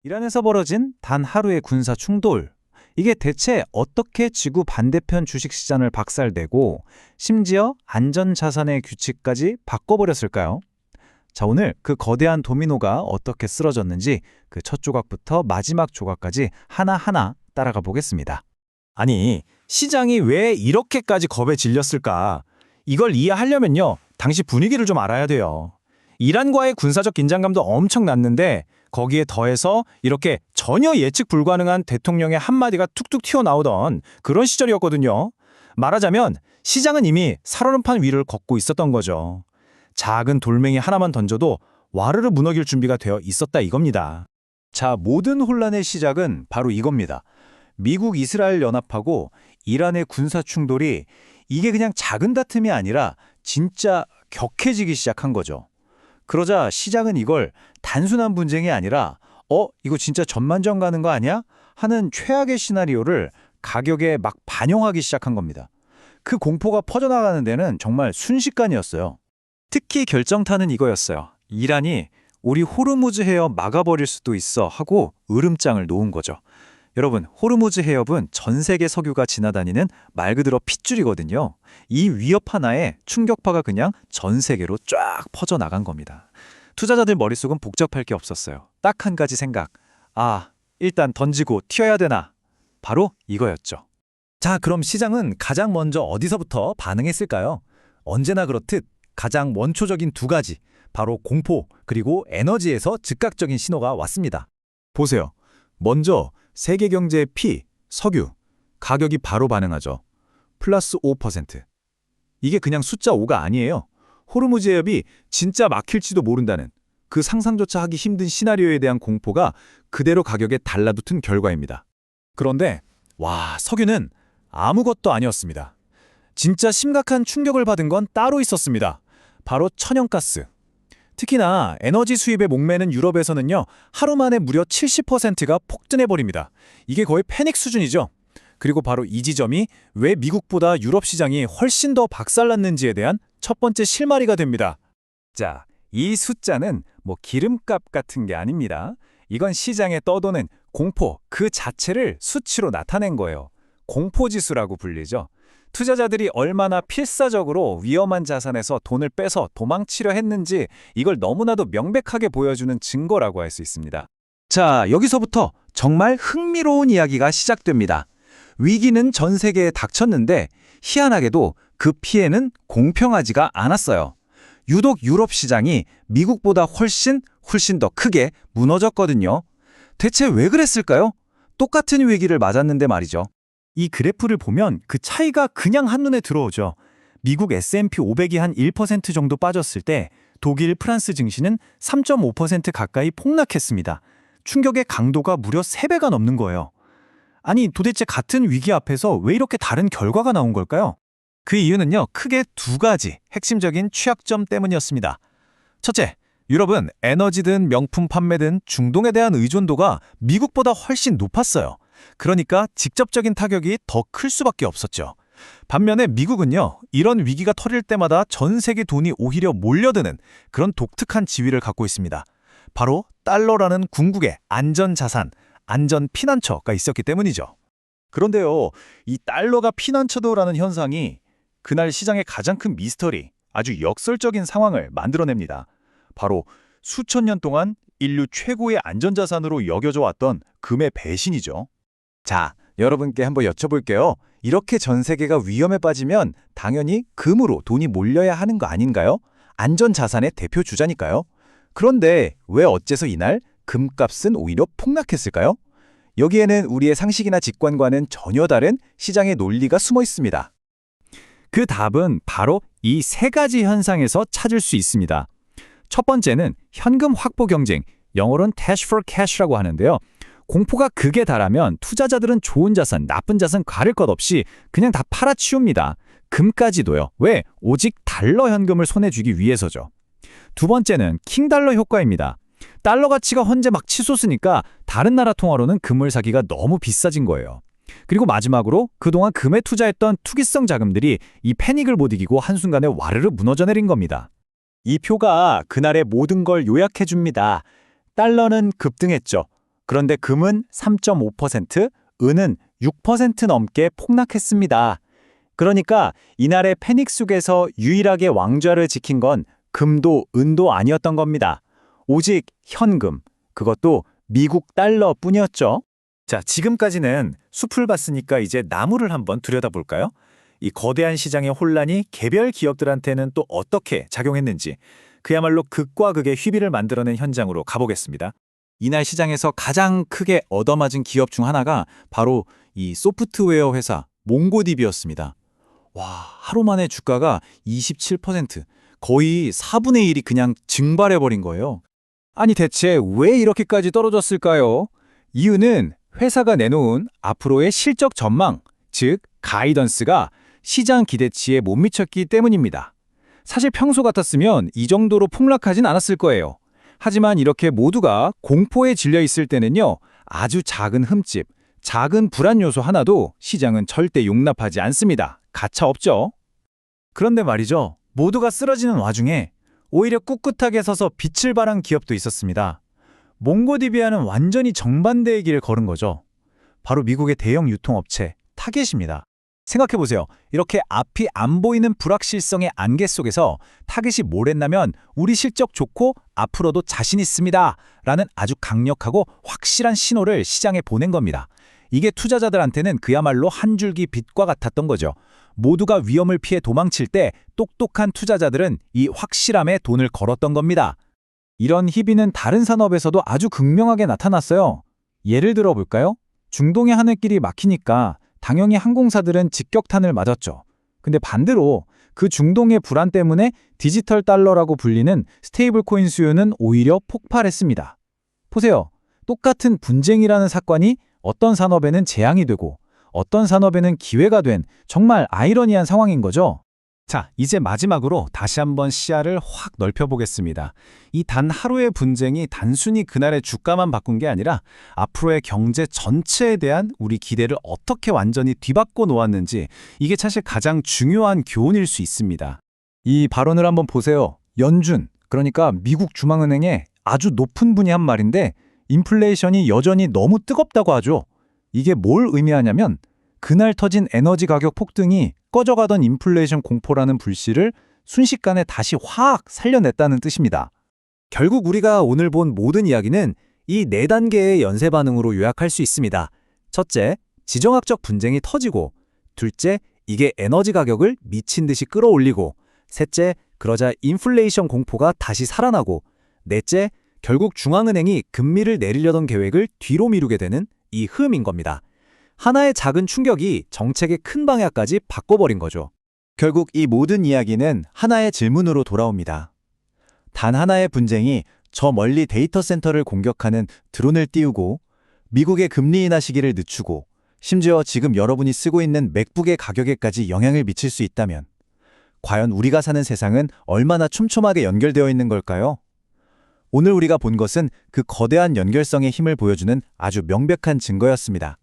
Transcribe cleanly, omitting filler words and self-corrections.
이란에서 벌어진 단 하루의 군사 충돌. 이게 대체 어떻게 지구 반대편 주식시장을 박살내고 심지어 안전자산의 규칙까지 바꿔버렸을까요? 자, 오늘 그 거대한 도미노가 어떻게 쓰러졌는지 그 첫 조각부터 마지막 조각까지 하나하나 따라가 보겠습니다. 아니, 시장이 왜 이렇게까지 겁에 질렸을까? 이걸 이해하려면요, 당시 분위기를 좀 알아야 돼요. 이란과의 군사적 긴장감도 엄청 났는데 거기에 더해서 이렇게 전혀 예측 불가능한 대통령의 한마디가 툭툭 튀어나오던 그런 시절이었거든요. 말하자면 시장은 이미 살얼음판 위를 걷고 있었던 거죠. 작은 돌멩이 하나만 던져도 와르르 무너질 준비가 되어 있었다 이겁니다. 자, 모든 혼란의 시작은 바로 이겁니다. 미국 이스라엘 연합하고 이란의 군사 충돌이 이게 그냥 작은 다툼이 아니라 진짜 격해지기 시작한 거죠. 그러자 시장은 이걸 단순한 분쟁이 아니라 이거 진짜 전만전 가는 거 아니야? 하는 최악의 시나리오를 가격에 막 반영하기 시작한 겁니다. 그 공포가 퍼져나가는 데는 정말 순식간이었어요. 특히 결정타는 이거였어요. 이란이 우리 호르무즈 해협 막아버릴 수도 있어 하고 으름장을 놓은 거죠. 여러분, 호르무즈 해협은 전 세계 석유가 지나다니는 말 그대로 핏줄이거든요. 이 위협 하나에 충격파가 그냥 전 세계로 쫙 퍼져나간 겁니다. 투자자들 머릿속은 복잡할 게 없었어요. 딱 한 가지 생각. 일단 던지고 튀어야 되나? 바로 이거였죠. 자, 그럼 시장은 가장 먼저 어디서부터 반응했을까요? 언제나 그렇듯 가장 원초적인 두 가지, 바로 공포 그리고 에너지에서 즉각적인 신호가 왔습니다. 보세요. 먼저 세계 경제의 피, 석유, 가격이 바로 반응하죠. 플러스 5%. 이게 그냥 숫자 5가 아니에요. 호르무즈 해협이 진짜 막힐지도 모른다는 그 상상조차 하기 힘든 시나리오에 대한 공포가 그대로 가격에 달라붙은 결과입니다. 그런데 석유는 아무것도 아니었습니다. 진짜 심각한 충격을 받은 건 따로 있었습니다. 바로 천연가스. 특히나 에너지 수입에 목매는 유럽에서는요, 하루 만에 무려 70%가 폭등해버립니다. 이게 거의 패닉 수준이죠. 그리고 바로 이 지점이 왜 미국보다 유럽 시장이 훨씬 더 박살났는지에 대한 첫 번째 실마리가 됩니다. 자, 이 숫자는 기름값 같은 게 아닙니다. 이건 시장에 떠도는 공포 그 자체를 수치로 나타낸 거예요. 공포지수라고 불리죠. 투자자들이 얼마나 필사적으로 위험한 자산에서 돈을 빼서 도망치려 했는지 이걸 너무나도 명백하게 보여주는 증거라고 할 수 있습니다. 자, 여기서부터 정말 흥미로운 이야기가 시작됩니다. 위기는 전 세계에 닥쳤는데 희한하게도 그 피해는 공평하지가 않았어요. 유독 유럽 시장이 미국보다 훨씬 더 크게 무너졌거든요. 대체 왜 그랬을까요? 똑같은 위기를 맞았는데 말이죠. 이 그래프를 보면 그 차이가 그냥 한눈에 들어오죠. 미국 S&P 500이 한 1% 정도 빠졌을 때 독일, 프랑스 증시는 3.5% 가까이 폭락했습니다. 충격의 강도가 무려 3배가 넘는 거예요. 아니, 도대체 같은 위기 앞에서 왜 이렇게 다른 결과가 나온 걸까요? 그 이유는요, 크게 두 가지 핵심적인 취약점 때문이었습니다. 첫째, 유럽은 에너지든 명품 판매든 중동에 대한 의존도가 미국보다 훨씬 높았어요. 그러니까 직접적인 타격이 더 클 수밖에 없었죠. 반면에 미국은요, 이런 위기가 터질 때마다 전 세계 돈이 오히려 몰려드는 그런 독특한 지위를 갖고 있습니다. 바로 달러라는 궁극의 안전자산, 안전 피난처가 있었기 때문이죠. 그런데요, 이 달러가 피난처도라는 현상이 그날 시장의 가장 큰 미스터리, 아주 역설적인 상황을 만들어냅니다. 바로 수천 년 동안 인류 최고의 안전자산으로 여겨져 왔던 금의 배신이죠. 자, 여러분께 한번 여쭤볼게요. 이렇게 전 세계가 위험에 빠지면 당연히 금으로 돈이 몰려야 하는 거 아닌가요? 안전자산의 대표 주자니까요. 그런데 왜 어째서 이날 금값은 오히려 폭락했을까요? 여기에는 우리의 상식이나 직관과는 전혀 다른 시장의 논리가 숨어 있습니다. 그 답은 바로 이 세 가지 현상에서 찾을 수 있습니다. 첫 번째는 현금 확보 경쟁, 영어로는 cash for cash라고 하는데요. 공포가 극에 달하면 투자자들은 좋은 자산, 나쁜 자산 가릴 것 없이 그냥 다 팔아치웁니다. 금까지도요. 왜? 오직 달러 현금을 손에 쥐기 위해서죠. 두 번째는 킹달러 효과입니다. 달러 가치가 현재 막 치솟으니까 다른 나라 통화로는 금을 사기가 너무 비싸진 거예요. 그리고 마지막으로 그동안 금에 투자했던 투기성 자금들이 이 패닉을 못 이기고 한순간에 와르르 무너져 내린 겁니다. 이 표가 그날의 모든 걸 요약해 줍니다. 달러는 급등했죠. 그런데 금은 3.5%, 은은 6% 넘게 폭락했습니다. 그러니까 이날의 패닉 속에서 유일하게 왕좌를 지킨 건 금도 은도 아니었던 겁니다. 오직 현금, 그것도 미국 달러뿐이었죠. 자, 지금까지는 숲을 봤으니까 이제 나무를 한번 들여다볼까요? 이 거대한 시장의 혼란이 개별 기업들한테는 또 어떻게 작용했는지 그야말로 극과 극의 희비를 만들어낸 현장으로 가보겠습니다. 이날 시장에서 가장 크게 얻어맞은 기업 중 하나가 바로 이 소프트웨어 회사 몽고디비였습니다. 와, 하루 만에 주가가 27%, 거의 4분의 1이 그냥 증발해버린 거예요. 아니 대체 왜 이렇게까지 떨어졌을까요? 이유는 회사가 내놓은 앞으로의 실적 전망, 즉 가이던스가 시장 기대치에 못 미쳤기 때문입니다. 사실 평소 같았으면 이 정도로 폭락하진 않았을 거예요. 하지만 이렇게 모두가 공포에 질려 있을 때는요, 아주 작은 흠집, 작은 불안 요소 하나도 시장은 절대 용납하지 않습니다. 가차없죠. 그런데 말이죠. 모두가 쓰러지는 와중에 오히려 꿋꿋하게 서서 빛을 발한 기업도 있었습니다. 몽고디비아는 완전히 정반대의 길을 걸은 거죠. 바로 미국의 대형 유통업체 타겟입니다. 생각해보세요. 이렇게 앞이 안 보이는 불확실성의 안개 속에서 타겟이 뭘 했냐면 우리 실적 좋고 앞으로도 자신 있습니다. 라는 아주 강력하고 확실한 신호를 시장에 보낸 겁니다. 이게 투자자들한테는 그야말로 한 줄기 빛과 같았던 거죠. 모두가 위험을 피해 도망칠 때 똑똑한 투자자들은 이 확실함에 돈을 걸었던 겁니다. 이런 희비는 다른 산업에서도 아주 극명하게 나타났어요. 예를 들어 볼까요? 중동의 하늘길이 막히니까 당연히 항공사들은 직격탄을 맞았죠. 근데 반대로 그 중동의 불안 때문에 디지털 달러라고 불리는 스테이블 코인 수요는 오히려 폭발했습니다. 보세요. 똑같은 분쟁이라는 사건이 어떤 산업에는 재앙이 되고 어떤 산업에는 기회가 된 정말 아이러니한 상황인 거죠. 자, 이제 마지막으로 다시 한번 시야를 확 넓혀보겠습니다. 이 단 하루의 분쟁이 단순히 그날의 주가만 바꾼 게 아니라 앞으로의 경제 전체에 대한 우리 기대를 어떻게 완전히 뒤바꿔 놓았는지 이게 사실 가장 중요한 교훈일 수 있습니다. 이 발언을 한번 보세요. 연준, 그러니까 미국 중앙은행의 아주 높은 분이 한 말인데 인플레이션이 여전히 너무 뜨겁다고 하죠. 이게 뭘 의미하냐면 그날 터진 에너지 가격 폭등이 꺼져가던 인플레이션 공포라는 불씨를 순식간에 다시 확 살려냈다는 뜻입니다. 결국 우리가 오늘 본 모든 이야기는 이 4단계의 연쇄 반응으로 요약할 수 있습니다. 첫째, 지정학적 분쟁이 터지고, 둘째, 이게 에너지 가격을 미친 듯이 끌어올리고, 셋째, 그러자 인플레이션 공포가 다시 살아나고, 넷째, 결국 중앙은행이 금리를 내리려던 계획을 뒤로 미루게 되는 이 흐름인 겁니다. 하나의 작은 충격이 정책의 큰 방향까지 바꿔버린 거죠. 결국 이 모든 이야기는 하나의 질문으로 돌아옵니다. 단 하나의 분쟁이 저 멀리 데이터 센터를 공격하는 드론을 띄우고 미국의 금리 인하 시기를 늦추고 심지어 지금 여러분이 쓰고 있는 맥북의 가격에까지 영향을 미칠 수 있다면 과연 우리가 사는 세상은 얼마나 촘촘하게 연결되어 있는 걸까요? 오늘 우리가 본 것은 그 거대한 연결성의 힘을 보여주는 아주 명백한 증거였습니다.